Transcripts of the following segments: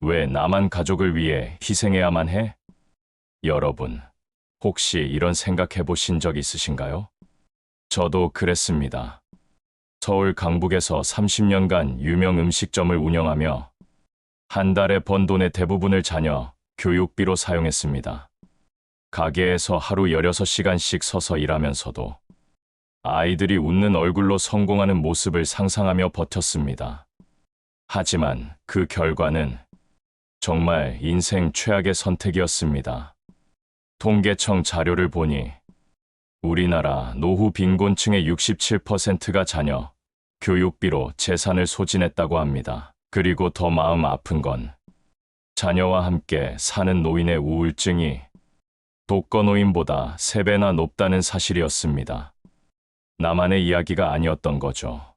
왜 나만 가족을 위해 희생해야만 해? 여러분, 혹시 이런 생각해 보신 적 있으신가요? 저도 그랬습니다. 서울 강북에서 30년간 유명 음식점을 운영하며 한 달에 번 돈의 대부분을 자녀 교육비로 사용했습니다. 가게에서 하루 16시간씩 서서 일하면서도 아이들이 웃는 얼굴로 성공하는 모습을 상상하며 버텼습니다. 하지만 그 결과는 정말 인생 최악의 선택이었습니다. 통계청 자료를 보니 우리나라 노후 빈곤층의 67%가 자녀 교육비로 재산을 소진했다고 합니다. 그리고 더 마음 아픈 건 자녀와 함께 사는 노인의 우울증이 독거노인보다 3배나 높다는 사실이었습니다. 나만의 이야기가 아니었던 거죠.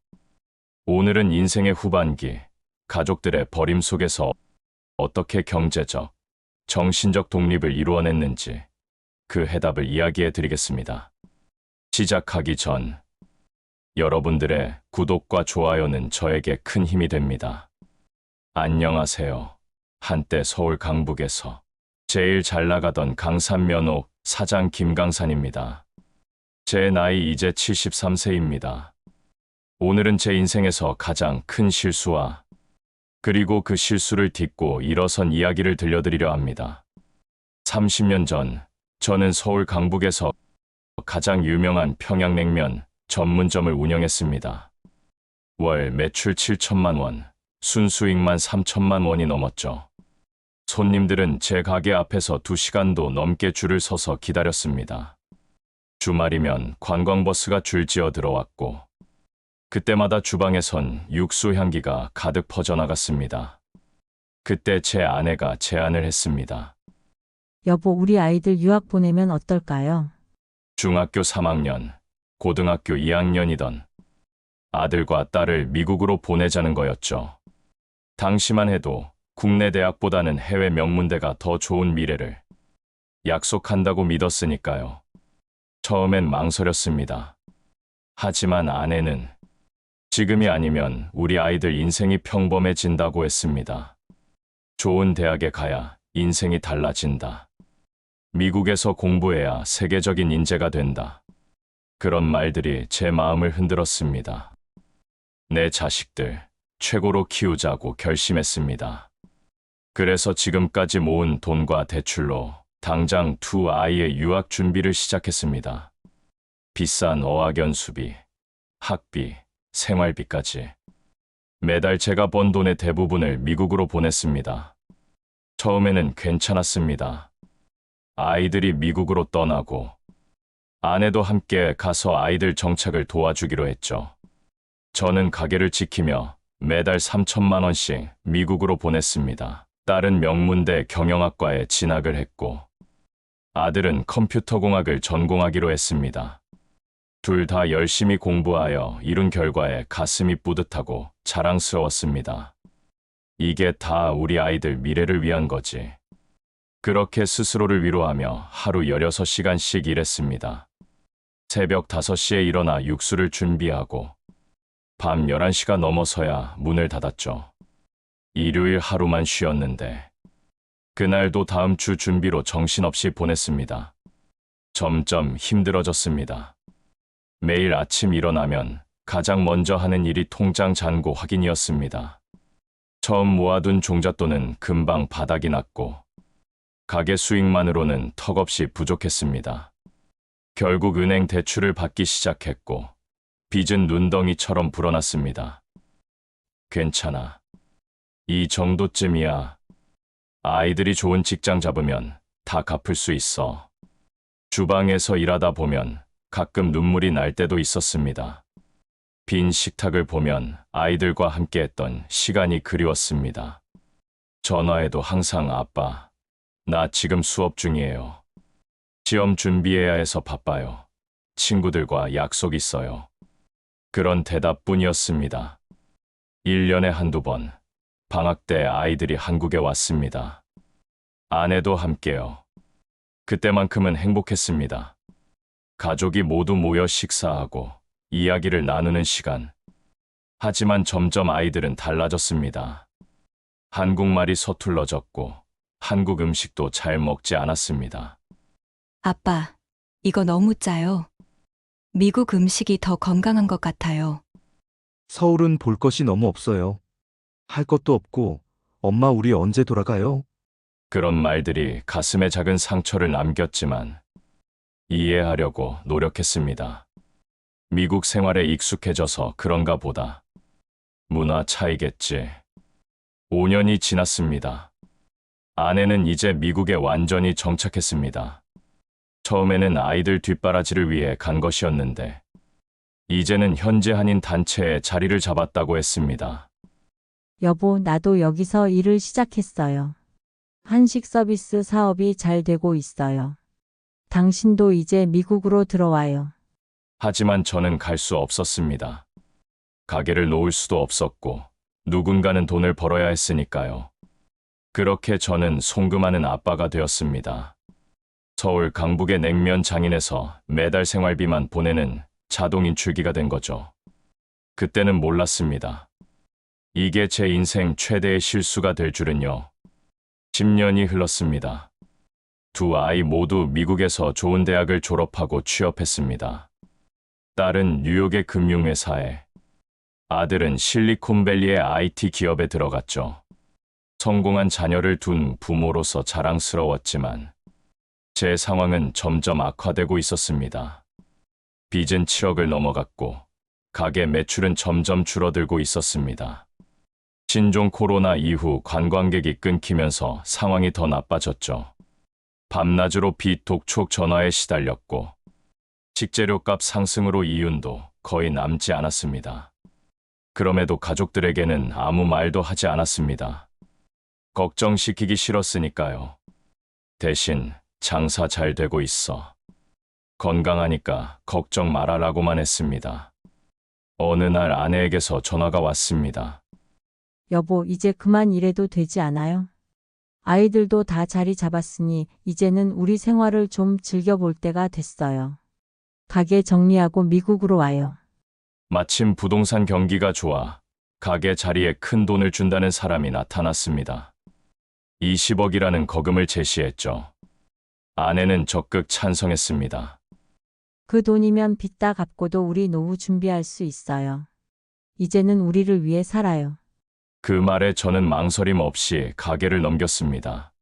오늘은 인생의 후반기, 가족들의 버림 속에서 어떻게 경제적, 정신적 독립을 이루어냈는지 그 해답을 이야기해 드리겠습니다. 시작하기 전 여러분들의 구독과 좋아요는 저에게 큰 힘이 됩니다. 안녕하세요. 한때 서울 강북에서 제일 잘 나가던 강산면옥 사장 김강산입니다. 제 나이 이제 73세입니다. 오늘은 제 인생에서 가장 큰 실수와 그리고 그 실수를 딛고 일어선 이야기를 들려드리려 합니다. 30년 전 저는 서울 강북에서 가장 유명한 평양냉면 전문점을 운영했습니다. 월 매출 7천만 원, 순수익만 3천만 원이 넘었죠. 손님들은 제 가게 앞에서 2시간도 넘게 줄을 서서 기다렸습니다. 주말이면 관광버스가 줄지어 들어왔고 그때마다 주방에선 육수 향기가 가득 퍼져나갔습니다. 그때 제 아내가 제안을 했습니다. 여보, 우리 아이들 유학 보내면 어떨까요? 중학교 3학년, 고등학교 2학년이던 아들과 딸을 미국으로 보내자는 거였죠. 당시만 해도 국내 대학보다는 해외 명문대가 더 좋은 미래를 약속한다고 믿었으니까요. 처음엔 망설였습니다. 하지만 아내는 지금이 아니면 우리 아이들 인생이 평범해진다고 했습니다. 좋은 대학에 가야 인생이 달라진다. 미국에서 공부해야 세계적인 인재가 된다. 그런 말들이 제 마음을 흔들었습니다. 내 자식들 최고로 키우자고 결심했습니다. 그래서 지금까지 모은 돈과 대출로 당장 두 아이의 유학 준비를 시작했습니다. 비싼 어학연수비, 학비, 생활비까지. 매달 제가 번 돈의 대부분을 미국으로 보냈습니다. 처음에는 괜찮았습니다. 아이들이 미국으로 떠나고 아내도 함께 가서 아이들 정착을 도와주기로 했죠. 저는 가게를 지키며 매달 3천만 원씩 미국으로 보냈습니다. 딸은 명문대 경영학과에 진학을 했고 아들은 컴퓨터공학을 전공하기로 했습니다. 둘 다 열심히 공부하여 이룬 결과에 가슴이 뿌듯하고 자랑스러웠습니다. 이게 다 우리 아이들 미래를 위한 거지. 그렇게 스스로를 위로하며 하루 16시간씩 일했습니다. 새벽 5시에 일어나 육수를 준비하고 밤 11시가 넘어서야 문을 닫았죠. 일요일 하루만 쉬었는데 그날도 다음 주 준비로 정신없이 보냈습니다. 점점 힘들어졌습니다. 매일 아침 일어나면 가장 먼저 하는 일이 통장 잔고 확인이었습니다. 처음 모아둔 종잣돈은 금방 바닥이 났고 가게 수익만으로는 턱없이 부족했습니다. 결국 은행 대출을 받기 시작했고 빚은 눈덩이처럼 불어났습니다. 괜찮아. 이 정도쯤이야. 아이들이 좋은 직장 잡으면 다 갚을 수 있어. 주방에서 일하다 보면 가끔 눈물이 날 때도 있었습니다. 빈 식탁을 보면 아이들과 함께했던 시간이 그리웠습니다. 전화해도 항상 아빠, 나 지금 수업 중이에요. 시험 준비해야 해서 바빠요. 친구들과 약속 있어요. 그런 대답뿐이었습니다. 1년에 한두 번, 방학 때 아이들이 한국에 왔습니다. 아내도 함께요. 그때만큼은 행복했습니다. 가족이 모두 모여 식사하고 이야기를 나누는 시간. 하지만 점점 아이들은 달라졌습니다. 한국말이 서툴러졌고 한국 음식도 잘 먹지 않았습니다. 아빠, 이거 너무 짜요. 미국 음식이 더 건강한 것 같아요. 서울은 볼 것이 너무 없어요. 할 것도 없고, 엄마 우리 언제 돌아가요? 그런 말들이 가슴에 작은 상처를 남겼지만 이해하려고 노력했습니다. 미국 생활에 익숙해져서 그런가 보다. 문화 차이겠지. 5년이 지났습니다. 아내는 이제 미국에 완전히 정착했습니다. 처음에는 아이들 뒷바라지를 위해 간 것이었는데 이제는 현지 한인 단체에 자리를 잡았다고 했습니다. 여보, 나도 여기서 일을 시작했어요. 한식 서비스 사업이 잘 되고 있어요. 당신도 이제 미국으로 들어와요. 하지만 저는 갈 수 없었습니다. 가게를 놓을 수도 없었고 누군가는 돈을 벌어야 했으니까요. 그렇게 저는 송금하는 아빠가 되었습니다. 서울 강북의 냉면 장인에서 매달 생활비만 보내는 자동 인출기가 된 거죠. 그때는 몰랐습니다. 이게 제 인생 최대의 실수가 될 줄은요. 10년이 흘렀습니다. 두 아이 모두 미국에서 좋은 대학을 졸업하고 취업했습니다. 딸은 뉴욕의 금융회사에, 아들은 실리콘밸리의 IT 기업에 들어갔죠. 성공한 자녀를 둔 부모로서 자랑스러웠지만 제 상황은 점점 악화되고 있었습니다. 빚은 7억을 넘어갔고 가게 매출은 점점 줄어들고 있었습니다. 신종 코로나 이후 관광객이 끊기면서 상황이 더 나빠졌죠. 밤낮으로 빚 독촉 전화에 시달렸고 식재료값 상승으로 이윤도 거의 남지 않았습니다. 그럼에도 가족들에게는 아무 말도 하지 않았습니다. 걱정시키기 싫었으니까요. 대신 장사 잘 되고 있어. 건강하니까 걱정 말아라고만 했습니다. 어느 날 아내에게서 전화가 왔습니다. 여보, 이제 그만 일해도 되지 않아요? 아이들도 다 자리 잡았으니 이제는 우리 생활을 좀 즐겨볼 때가 됐어요. 가게 정리하고 미국으로 와요. 마침 부동산 경기가 좋아 가게 자리에 큰 돈을 준다는 사람이 나타났습니다. 20억이라는 거금을 제시했죠. 아내는 적극 찬성했습니다. 그 돈이면 빚 다 갚고도 우리 노후 준비할 수 있어요. 이제는 우리를 위해 살아요. 그 말에 저는 망설임 없이 가게를 넘겼습니다.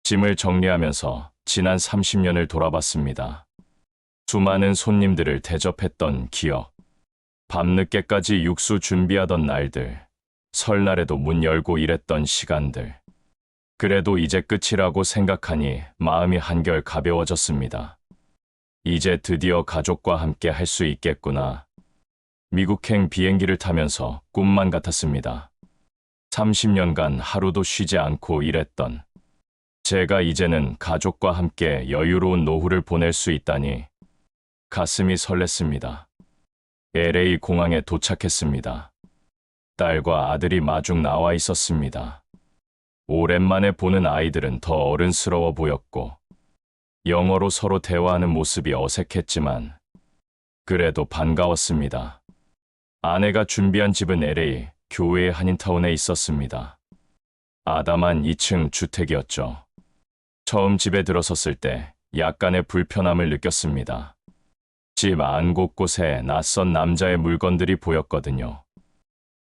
짐을 정리하면서 지난 30년을 돌아봤습니다. 수많은 손님들을 대접했던 기억, 밤늦게까지 육수 준비하던 날들, 설날에도 문 열고 일했던 시간들. 그래도 이제 끝이라고 생각하니 마음이 한결 가벼워졌습니다. 이제 드디어 가족과 함께 할 수 있겠구나. 미국행 비행기를 타면서 꿈만 같았습니다. 30년간 하루도 쉬지 않고 일했던 제가 이제는 가족과 함께 여유로운 노후를 보낼 수 있다니 가슴이 설렜습니다. LA 공항에 도착했습니다. 딸과 아들이 마중 나와 있었습니다. 오랜만에 보는 아이들은 더 어른스러워 보였고 영어로 서로 대화하는 모습이 어색했지만 그래도 반가웠습니다. 아내가 준비한 집은 LA 교외의 한인타운에 있었습니다. 아담한 2층 주택이었죠. 처음 집에 들어섰을 때 약간의 불편함을 느꼈습니다. 집 안 곳곳에 낯선 남자의 물건들이 보였거든요.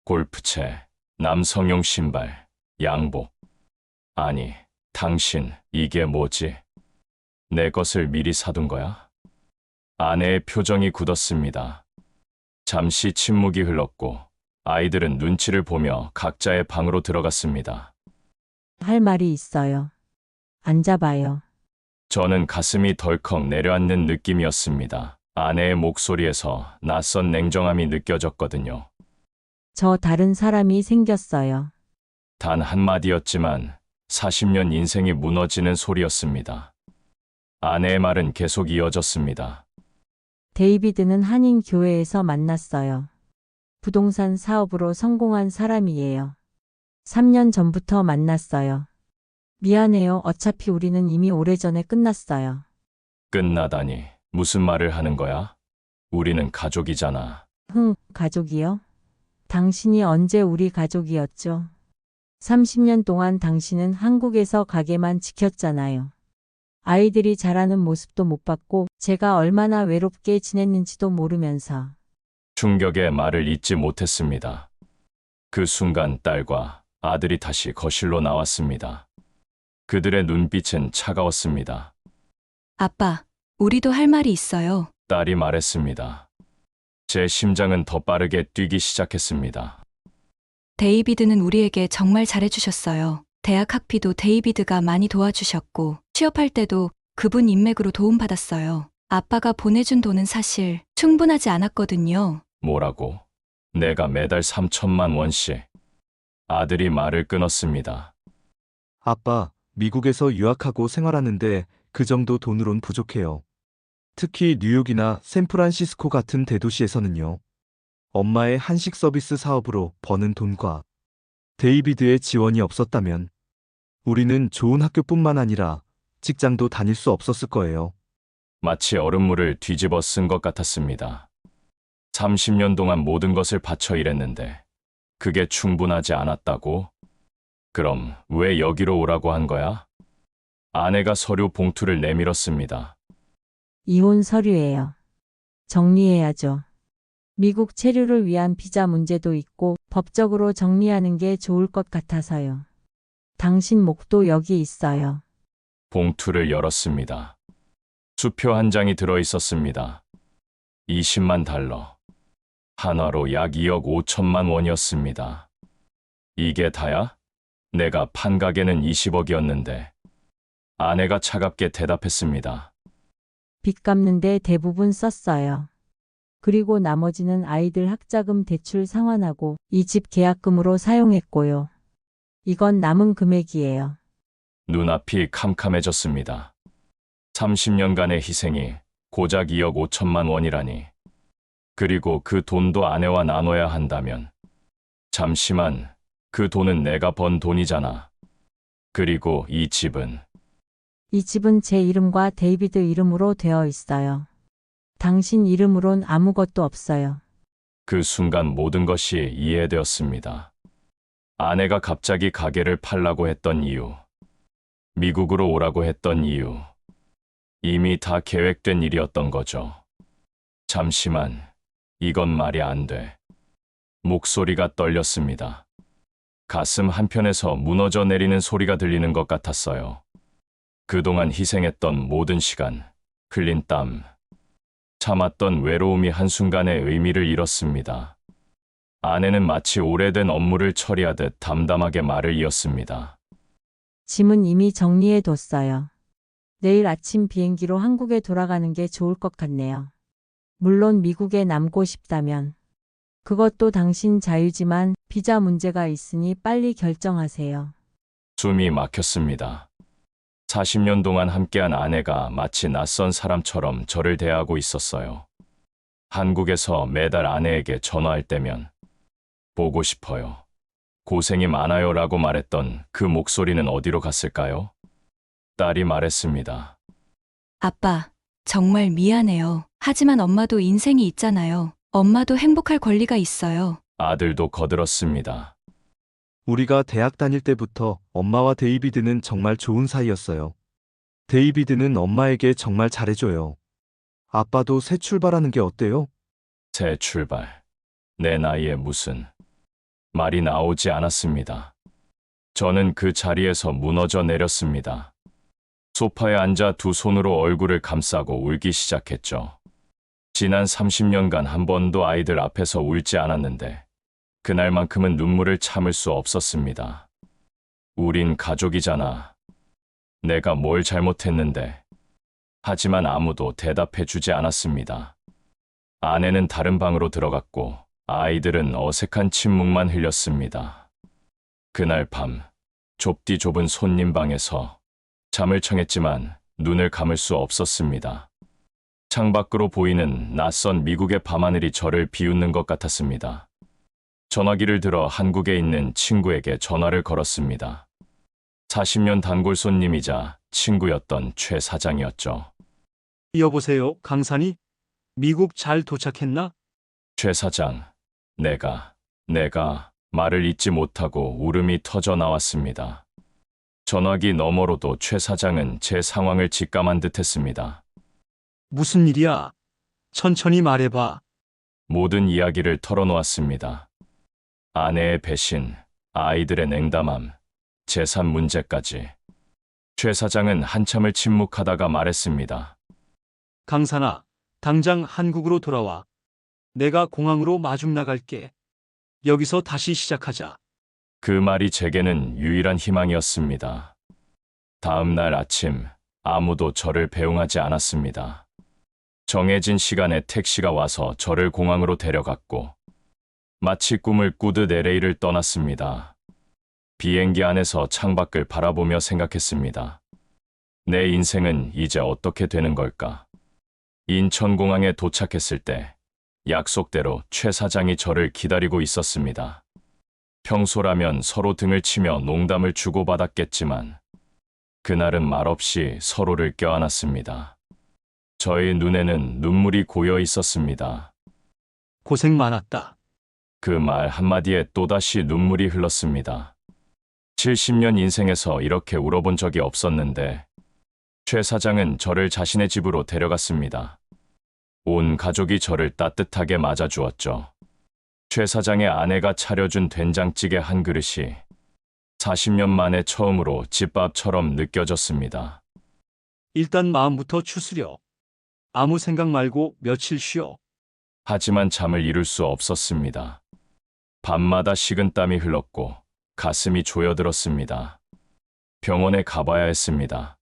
골프채, 남성용 신발, 양복. 아니, 당신, 이게 뭐지? 내 것을 미리 사둔 거야? 아내의 표정이 굳었습니다. 잠시 침묵이 흘렀고 아이들은 눈치를 보며 각자의 방으로 들어갔습니다. 할 말이 있어요. 앉아봐요. 저는 가슴이 덜컥 내려앉는 느낌이었습니다. 아내의 목소리에서 낯선 냉정함이 느껴졌거든요. 저 다른 사람이 생겼어요. 단 한마디였지만 40년 인생이 무너지는 소리였습니다. 아내의 말은 계속 이어졌습니다. 데이비드는 한인교회에서 만났어요. 부동산 사업으로 성공한 사람이에요. 3년 전부터 만났어요. 미안해요. 어차피 우리는 이미 오래전에 끝났어요. 끝나다니 무슨 말을 하는 거야? 우리는 가족이잖아. 가족이요? 당신이 언제 우리 가족이었죠? 30년 동안 당신은 한국에서 가게만 지켰잖아요. 아이들이 자라는 모습도 못 봤고 제가 얼마나 외롭게 지냈는지도 모르면서. 충격의 말을 잇지 못했습니다. 그 순간 딸과 아들이 다시 거실로 나왔습니다. 그들의 눈빛은 차가웠습니다. 아빠, 우리도 할 말이 있어요. 딸이 말했습니다. 제 심장은 더 빠르게 뛰기 시작했습니다. 데이비드는 우리에게 정말 잘해주셨어요. 대학 학비도 데이비드가 많이 도와주셨고, 취업할 때도 그분 인맥으로 도움받았어요. 아빠가 보내준 돈은 사실 충분하지 않았거든요. 뭐라고? 내가 매달 3천만 원씩. 아들이 말을 끊었습니다. 아빠, 미국에서 유학하고 생활하는데 그 정도 돈으론 부족해요. 특히 뉴욕이나 샌프란시스코 같은 대도시에서는요. 엄마의 한식 서비스 사업으로 버는 돈과 데이비드의 지원이 없었다면 우리는 좋은 학교뿐만 아니라 직장도 다닐 수 없었을 거예요. 마치 얼음물을 뒤집어 쓴 것 같았습니다. 30년 동안 모든 것을 바쳐 일했는데 그게 충분하지 않았다고? 그럼 왜 여기로 오라고 한 거야? 아내가 서류 봉투를 내밀었습니다. 이혼 서류예요. 정리해야죠. 미국 체류를 위한 비자 문제도 있고 법적으로 정리하는 게 좋을 것 같아서요. 당신 목도 여기 있어요. 봉투를 열었습니다. 수표 한 장이 들어 있었습니다. 20만 달러. 한화로 약 2억 5천만 원이었습니다. 이게 다야? 내가 판 가게는 20억이었는데. 아내가 차갑게 대답했습니다. 빚 갚는데 대부분 썼어요. 그리고 나머지는 아이들 학자금 대출 상환하고 이 집 계약금으로 사용했고요. 이건 남은 금액이에요. 눈앞이 캄캄해졌습니다. 30년간의 희생이 고작 2억 5천만 원이라니. 그리고 그 돈도 아내와 나눠야 한다면. 잠시만, 그 돈은 내가 번 돈이잖아. 그리고 이 집은 이 집은 제 이름과 데이비드 이름으로 되어 있어요. 당신 이름으론 아무것도 없어요. 그 순간 모든 것이 이해되었습니다. 아내가 갑자기 가게를 팔라고 했던 이유, 미국으로 오라고 했던 이유, 이미 다 계획된 일이었던 거죠. 잠시만, 이건 말이 안 돼. 목소리가 떨렸습니다. 가슴 한편에서 무너져 내리는 소리가 들리는 것 같았어요. 그동안 희생했던 모든 시간, 흘린 땀, 참았던 외로움이 한순간에 의미를 잃었습니다. 아내는 마치 오래된 업무를 처리하듯 담담하게 말을 이었습니다. 짐은 이미 정리해뒀어요. 내일 아침 비행기로 한국에 돌아가는 게 좋을 것 같네요. 물론 미국에 남고 싶다면. 그것도 당신 자유지만 비자 문제가 있으니 빨리 결정하세요. 숨이 막혔습니다. 40년 동안 함께한 아내가 마치 낯선 사람처럼 저를 대하고 있었어요. 한국에서 매달 아내에게 전화할 때면 보고 싶어요. 고생이 많아요 라고 말했던 그 목소리는 어디로 갔을까요? 딸이 말했습니다. 아빠, 정말 미안해요. 하지만 엄마도 인생이 있잖아요. 엄마도 행복할 권리가 있어요. 아들도 거들었습니다. 우리가 대학 다닐 때부터 엄마와 데이비드는 정말 좋은 사이였어요. 데이비드는 엄마에게 정말 잘해줘요. 아빠도 새 출발하는 게 어때요? 새 출발. 내 나이에 무슨 말이 나오지 않았습니다. 저는 그 자리에서 무너져 내렸습니다. 소파에 앉아 두 손으로 얼굴을 감싸고 울기 시작했죠. 지난 30년간 한 번도 아이들 앞에서 울지 않았는데 그날만큼은 눈물을 참을 수 없었습니다. 우린 가족이잖아. 내가 뭘 잘못했는데. 하지만 아무도 대답해 주지 않았습니다. 아내는 다른 방으로 들어갔고 아이들은 어색한 침묵만 흘렸습니다. 그날 밤 좁디 좁은 손님 방에서 잠을 청했지만 눈을 감을 수 없었습니다. 창밖으로 보이는 낯선 미국의 밤하늘이 저를 비웃는 것 같았습니다. 전화기를 들어 한국에 있는 친구에게 전화를 걸었습니다. 40년 단골 손님이자 친구였던 최 사장이었죠. 여보세요, 강산이? 미국 잘 도착했나? 최 사장, 내가 말을 잇지 못하고 울음이 터져 나왔습니다. 전화기 너머로도 최 사장은 제 상황을 직감한 듯했습니다. 무슨 일이야? 천천히 말해봐. 모든 이야기를 털어놓았습니다. 아내의 배신, 아이들의 냉담함, 재산 문제까지. 최 사장은 한참을 침묵하다가 말했습니다. 강산아, 당장 한국으로 돌아와. 내가 공항으로 마중 나갈게. 여기서 다시 시작하자. 그 말이 제게는 유일한 희망이었습니다. 다음 날 아침 아무도 저를 배웅하지 않았습니다. 정해진 시간에 택시가 와서 저를 공항으로 데려갔고 마치 꿈을 꾸듯 LA를 떠났습니다. 비행기 안에서 창밖을 바라보며 생각했습니다. 내 인생은 이제 어떻게 되는 걸까? 인천공항에 도착했을 때 약속대로 최 사장이 저를 기다리고 있었습니다. 평소라면 서로 등을 치며 농담을 주고받았겠지만 그날은 말없이 서로를 껴안았습니다. 저의 눈에는 눈물이 고여 있었습니다. 고생 많았다. 그 말 한마디에 또다시 눈물이 흘렀습니다. 70년 인생에서 이렇게 울어본 적이 없었는데 최 사장은 저를 자신의 집으로 데려갔습니다. 온 가족이 저를 따뜻하게 맞아주었죠. 최 사장의 아내가 차려준 된장찌개 한 그릇이 40년 만에 처음으로 집밥처럼 느껴졌습니다. 일단 마음부터 추스려. 아무 생각 말고 며칠 쉬어. 하지만 잠을 이룰 수 없었습니다. 밤마다 식은땀이 흘렀고 가슴이 조여들었습니다. 병원에 가봐야 했습니다.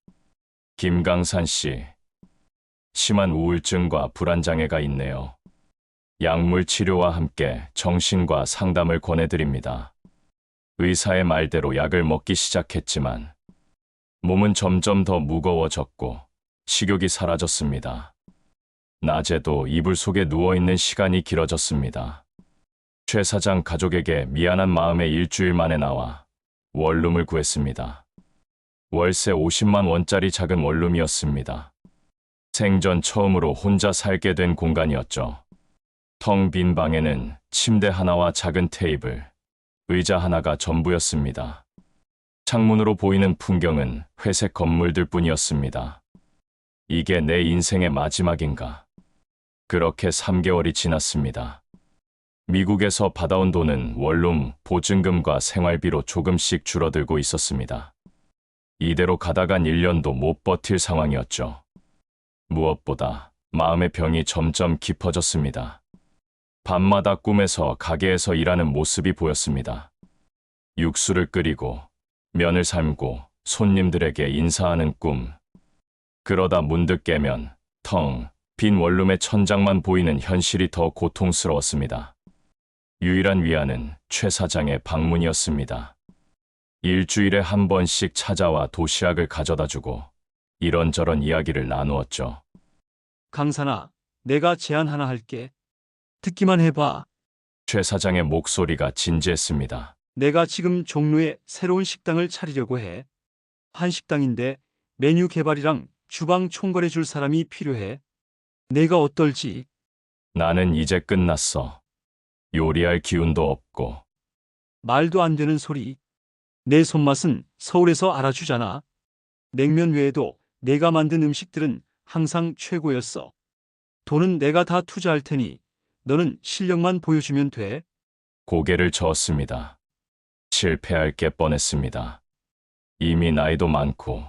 김강산 씨, 심한 우울증과 불안장애가 있네요. 약물 치료와 함께 정신과 상담을 권해드립니다. 의사의 말대로 약을 먹기 시작했지만 몸은 점점 더 무거워졌고 식욕이 사라졌습니다. 낮에도 이불 속에 누워있는 시간이 길어졌습니다. 최 사장 가족에게 미안한 마음에 일주일 만에 나와 원룸을 구했습니다. 월세 50만 원짜리 작은 원룸이었습니다. 생전 처음으로 혼자 살게 된 공간이었죠. 텅 빈 방에는 침대 하나와 작은 테이블, 의자 하나가 전부였습니다. 창문으로 보이는 풍경은 회색 건물들 뿐이었습니다. 이게 내 인생의 마지막인가? 그렇게 3개월이 지났습니다. 미국에서 받아온 돈은 원룸 보증금과 생활비로 조금씩 줄어들고 있었습니다. 이대로 가다간 1년도 못 버틸 상황이었죠. 무엇보다 마음의 병이 점점 깊어졌습니다. 밤마다 꿈에서 가게에서 일하는 모습이 보였습니다. 육수를 끓이고 면을 삶고 손님들에게 인사하는 꿈. 그러다 문득 깨면 텅 빈 원룸의 천장만 보이는 현실이 더 고통스러웠습니다. 유일한 위안은 최 사장의 방문이었습니다. 일주일에 한 번씩 찾아와 도시락을 가져다주고 이런저런 이야기를 나누었죠. 강산아, 내가 제안 하나 할게. 듣기만 해봐. 최 사장의 목소리가 진지했습니다. 내가 지금 종로에 새로운 식당을 차리려고 해. 한식당인데 메뉴 개발이랑 주방 총괄해 줄 사람이 필요해. 내가 어떨지? 나는 이제 끝났어. 요리할 기운도 없고. 말도 안 되는 소리. 내 손맛은 서울에서 알아주잖아. 냉면 외에도 내가 만든 음식들은 항상 최고였어. 돈은 내가 다 투자할 테니 너는 실력만 보여주면 돼. 고개를 저었습니다. 실패할 게 뻔했습니다. 이미 나이도 많고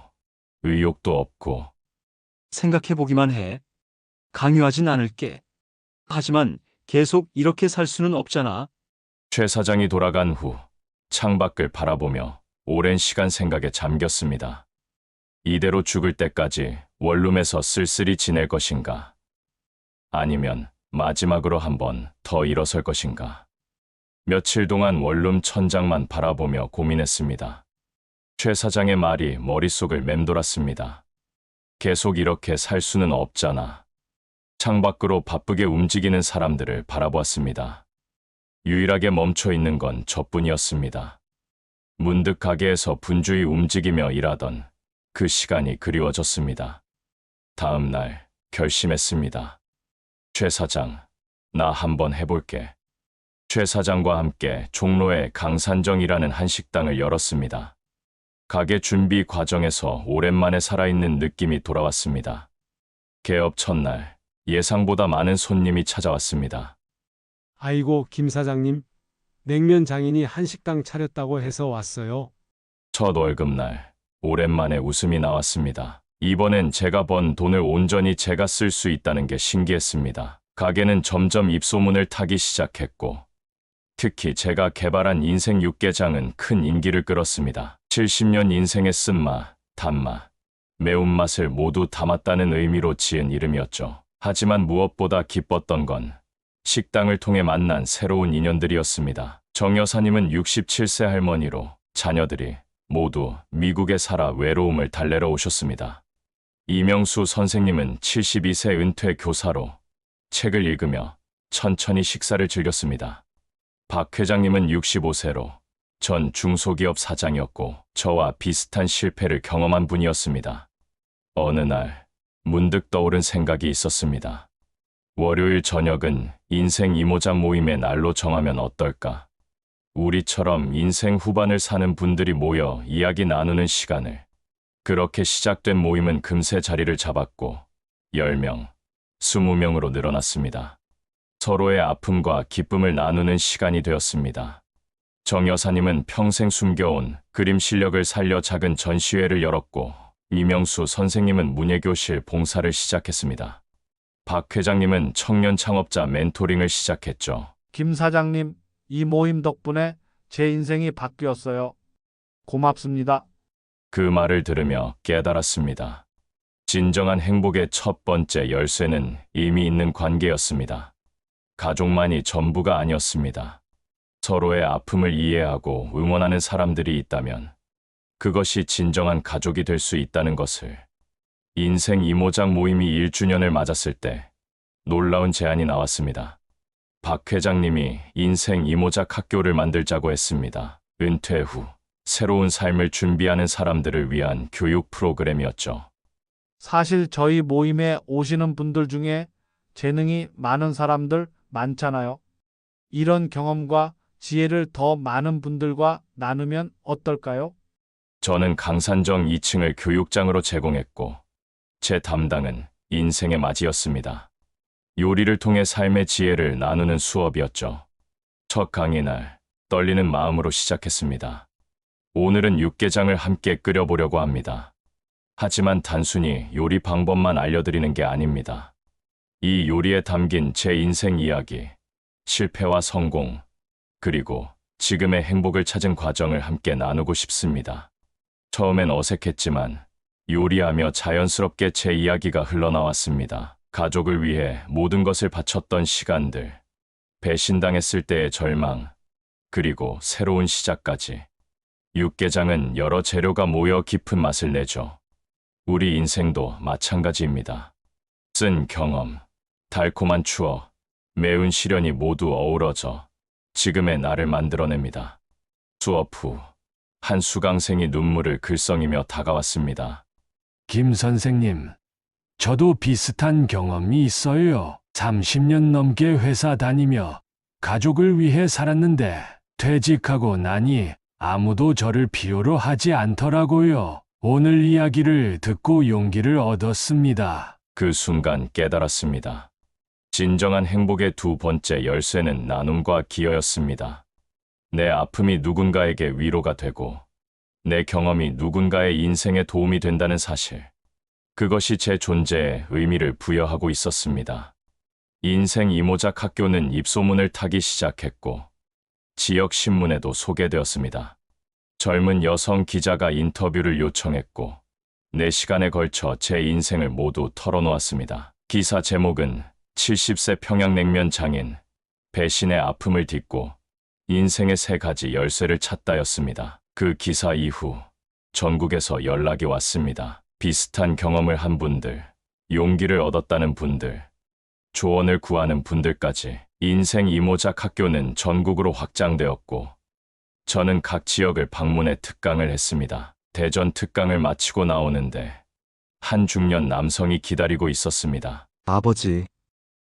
의욕도 없고 생각해보기만 해. 강요하진 않을게. 하지만 계속 이렇게 살 수는 없잖아. 최 사장이 돌아간 후 창밖을 바라보며 오랜 시간 생각에 잠겼습니다. 이대로 죽을 때까지 원룸에서 쓸쓸히 지낼 것인가? 아니면 마지막으로 한번 더 일어설 것인가? 며칠 동안 원룸 천장만 바라보며 고민했습니다. 최 사장의 말이 머릿속을 맴돌았습니다. 계속 이렇게 살 수는 없잖아. 창밖으로 바쁘게 움직이는 사람들을 바라보았습니다. 유일하게 멈춰 있는 건 저뿐이었습니다. 문득 가게에서 분주히 움직이며 일하던 그 시간이 그리워졌습니다. 다음 날 결심했습니다. 최 사장, 나 한번 해볼게. 최 사장과 함께 종로의 강산정이라는 한식당을 열었습니다. 가게 준비 과정에서 오랜만에 살아있는 느낌이 돌아왔습니다. 개업 첫날, 예상보다 많은 손님이 찾아왔습니다. 아이고, 김 사장님. 냉면 장인이 한식당 차렸다고 해서 왔어요. 첫 월급날, 오랜만에 웃음이 나왔습니다. 이번엔 제가 번 돈을 온전히 제가 쓸 수 있다는 게 신기했습니다. 가게는 점점 입소문을 타기 시작했고, 특히 제가 개발한 인생 육개장은 큰 인기를 끌었습니다. 70년 인생의 쓴맛, 단맛, 매운맛을 모두 담았다는 의미로 지은 이름이었죠. 하지만 무엇보다 기뻤던 건 식당을 통해 만난 새로운 인연들이었습니다. 정 여사님은 67세 할머니로 자녀들이 모두 미국에 살아 외로움을 달래러 오셨습니다. 이명수 선생님은 72세 은퇴 교사로 책을 읽으며 천천히 식사를 즐겼습니다. 박 회장님은 65세로 전 중소기업 사장이었고 저와 비슷한 실패를 경험한 분이었습니다. 어느 날 문득 떠오른 생각이 있었습니다. 월요일 저녁은 인생 이모작 모임의 날로 정하면 어떨까? 우리처럼 인생 후반을 사는 분들이 모여 이야기 나누는 시간을. 그렇게 시작된 모임은 금세 자리를 잡았고 10명, 20명으로 늘어났습니다. 서로의 아픔과 기쁨을 나누는 시간이 되었습니다. 정 여사님은 평생 숨겨온 그림 실력을 살려 작은 전시회를 열었고 이명수 선생님은 문예교실 봉사를 시작했습니다. 박 회장님은 청년 창업자 멘토링을 시작했죠. 김 사장님, 이 모임 덕분에 제 인생이 바뀌었어요. 고맙습니다. 그 말을 들으며 깨달았습니다. 진정한 행복의 첫 번째 열쇠는 의미 있는 관계였습니다. 가족만이 전부가 아니었습니다. 서로의 아픔을 이해하고 응원하는 사람들이 있다면 그것이 진정한 가족이 될 수 있다는 것을. 인생 이모작 모임이 1주년을 맞았을 때 놀라운 제안이 나왔습니다. 박 회장님이 인생 이모작 학교를 만들자고 했습니다. 은퇴 후 새로운 삶을 준비하는 사람들을 위한 교육 프로그램이었죠. 사실 저희 모임에 오시는 분들 중에 재능이 많은 사람들 많잖아요. 이런 경험과 지혜를 더 많은 분들과 나누면 어떨까요? 저는 강산정 2층을 교육장으로 제공했고 제 담당은 인생의 맞이였습니다. 요리를 통해 삶의 지혜를 나누는 수업이었죠. 첫 강의 날 떨리는 마음으로 시작했습니다. 오늘은 육개장을 함께 끓여보려고 합니다. 하지만 단순히 요리 방법만 알려드리는 게 아닙니다. 이 요리에 담긴 제 인생 이야기, 실패와 성공, 그리고 지금의 행복을 찾은 과정을 함께 나누고 싶습니다. 처음엔 어색했지만 요리하며 자연스럽게 제 이야기가 흘러나왔습니다. 가족을 위해 모든 것을 바쳤던 시간들, 배신당했을 때의 절망, 그리고 새로운 시작까지. 육개장은 여러 재료가 모여 깊은 맛을 내죠. 우리 인생도 마찬가지입니다. 쓴 경험, 달콤한 추억, 매운 시련이 모두 어우러져 지금의 나를 만들어냅니다. 수업 후 한 수강생이 눈물을 글썽이며 다가왔습니다. 김 선생님, 저도 비슷한 경험이 있어요. 30년 넘게 회사 다니며 가족을 위해 살았는데 퇴직하고 나니 아무도 저를 필요로 하지 않더라고요. 오늘 이야기를 듣고 용기를 얻었습니다. 그 순간 깨달았습니다. 진정한 행복의 두 번째 열쇠는 나눔과 기여였습니다. 내 아픔이 누군가에게 위로가 되고 내 경험이 누군가의 인생에 도움이 된다는 사실. 그것이 제 존재에 의미를 부여하고 있었습니다. 인생 이모작 학교는 입소문을 타기 시작했고 지역 신문에도 소개되었습니다. 젊은 여성 기자가 인터뷰를 요청했고 4시간에 걸쳐 제 인생을 모두 털어놓았습니다. 기사 제목은 70세 평양냉면 장인, 배신의 아픔을 딛고 인생의 3가지 열쇠를 찾다였습니다. 그 기사 이후 전국에서 연락이 왔습니다. 비슷한 경험을 한 분들, 용기를 얻었다는 분들, 조언을 구하는 분들까지. 인생 이모작 학교는 전국으로 확장되었고 저는 각 지역을 방문해 특강을 했습니다. 대전 특강을 마치고 나오는데 한 중년 남성이 기다리고 있었습니다. 아버지,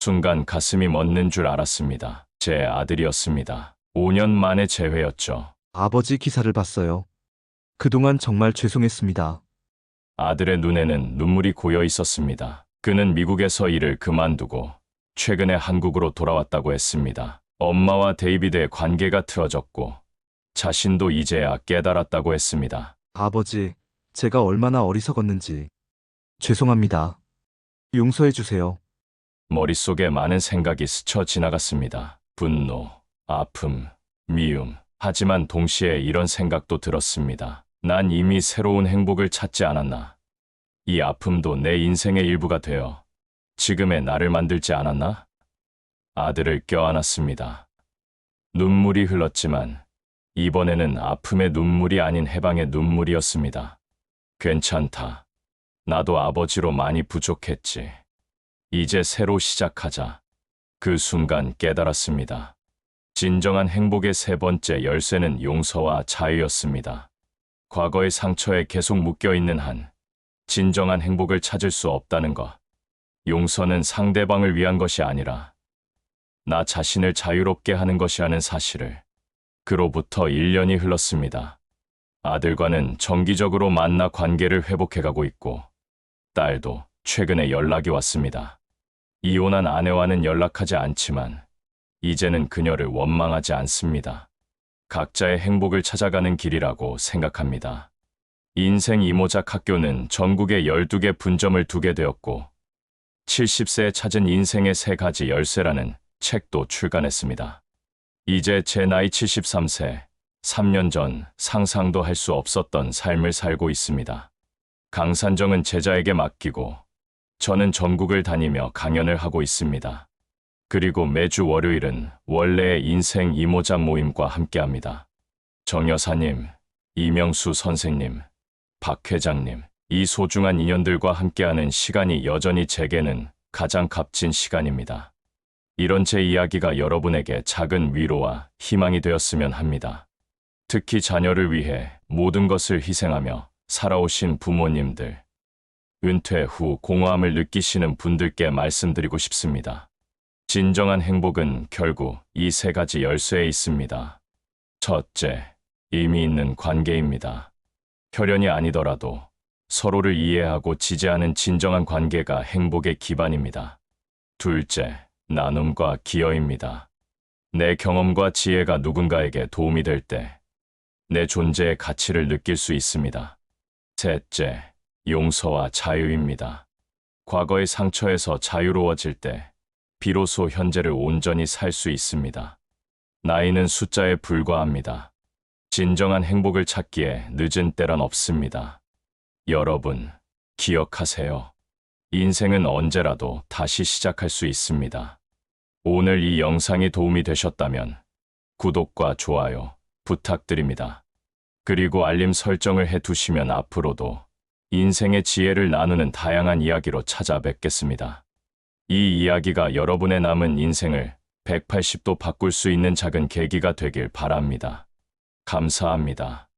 순간 가슴이 멎는 줄 알았습니다. 제 아들이었습니다. 5년 만에 재회였죠. 아버지 기사를 봤어요. 그동안 정말 죄송했습니다. 아들의 눈에는 눈물이 고여 있었습니다. 그는 미국에서 일을 그만두고 최근에 한국으로 돌아왔다고 했습니다. 엄마와 데이비드의 관계가 틀어졌고 자신도 이제야 깨달았다고 했습니다. 아버지, 제가 얼마나 어리석었는지. 죄송합니다. 용서해 주세요. 머릿속에 많은 생각이 스쳐 지나갔습니다. 분노, 아픔, 미움. 하지만 동시에 이런 생각도 들었습니다. 난 이미 새로운 행복을 찾지 않았나? 이 아픔도 내 인생의 일부가 되어 지금의 나를 만들지 않았나? 아들을 껴안았습니다. 눈물이 흘렀지만 이번에는 아픔의 눈물이 아닌 해방의 눈물이었습니다. 괜찮다. 나도 아버지로 많이 부족했지. 이제 새로 시작하자. 그 순간 깨달았습니다. 진정한 행복의 세 번째 열쇠는 용서와 자유였습니다. 과거의 상처에 계속 묶여있는 한 진정한 행복을 찾을 수 없다는 것. 용서는 상대방을 위한 것이 아니라 나 자신을 자유롭게 하는 것이라는 사실을. 그로부터 1년이 흘렀습니다. 아들과는 정기적으로 만나 관계를 회복해가고 있고 딸도 최근에 연락이 왔습니다. 이혼한 아내와는 연락하지 않지만 이제는 그녀를 원망하지 않습니다. 각자의 행복을 찾아가는 길이라고 생각합니다. 인생 이모작 학교는 전국에 12개 분점을 두게 되었고 70세에 찾은 인생의 3가지 열쇠라는 책도 출간했습니다. 이제 제 나이 73세, 3년 전 상상도 할 수 없었던 삶을 살고 있습니다. 강산정은 제자에게 맡기고 저는 전국을 다니며 강연을 하고 있습니다. 그리고 매주 월요일은 원래의 인생 이모작 모임과 함께합니다. 정 여사님, 이명수 선생님, 박 회장님, 이 소중한 인연들과 함께하는 시간이 여전히 제게는 가장 값진 시간입니다. 이런 제 이야기가 여러분에게 작은 위로와 희망이 되었으면 합니다. 특히 자녀를 위해 모든 것을 희생하며 살아오신 부모님들, 은퇴 후 공허함을 느끼시는 분들께 말씀드리고 싶습니다. 진정한 행복은 결국 이 3가지 열쇠에 있습니다. 첫째, 의미 있는 관계입니다. 혈연이 아니더라도 서로를 이해하고 지지하는 진정한 관계가 행복의 기반입니다. 둘째, 나눔과 기여입니다. 내 경험과 지혜가 누군가에게 도움이 될 때 내 존재의 가치를 느낄 수 있습니다. 셋째, 용서와 자유입니다. 과거의 상처에서 자유로워질 때 비로소 현재를 온전히 살 수 있습니다. 나이는 숫자에 불과합니다. 진정한 행복을 찾기에 늦은 때란 없습니다. 여러분, 기억하세요. 인생은 언제라도 다시 시작할 수 있습니다. 오늘 이 영상이 도움이 되셨다면 구독과 좋아요 부탁드립니다. 그리고 알림 설정을 해두시면 앞으로도 인생의 지혜를 나누는 다양한 이야기로 찾아뵙겠습니다. 이 이야기가 여러분의 남은 인생을 180도 바꿀 수 있는 작은 계기가 되길 바랍니다. 감사합니다.